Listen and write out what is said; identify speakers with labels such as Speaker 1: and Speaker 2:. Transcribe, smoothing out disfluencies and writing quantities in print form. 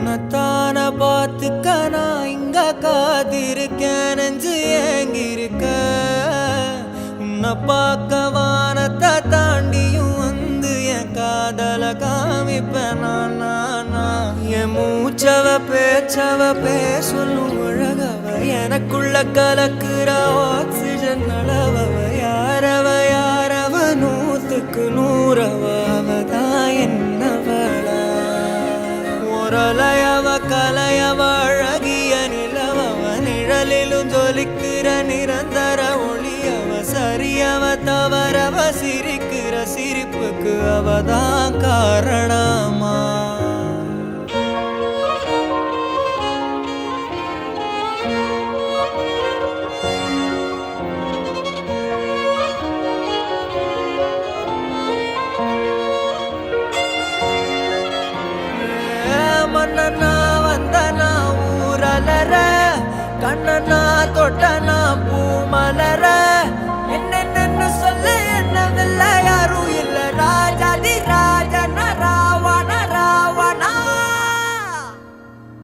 Speaker 1: உன்னத்தான பார்த்துக்க நான் இங்க காத்திருக்கேன் நெஞ்சு ஏங்கிருக்க உன்னை பார்க்க வானத்தை தாண்டியும் வந்து என் காதல காமிப்பேன் நான் என் மூச்சவ பேச்சவ பேர் சொல்லும் அழகவ எனக்குள்ள கலக்குற ஆக்சிஜன் அளவவ யாரவ நூத்துக்கு நூறவ அவதான் என்னவள முரலையவ கலையவ அழகிய நிலவவ நிழலிலும் ஜொலிக்கிற நிரந்தர ஒளியவ சரியவ தவறவ சிரிக்கிற சிரிப்புக்கு அவதான் காரணமா மன்னனா வந்தனா ஊரலற கண்ணனா தொட்டனா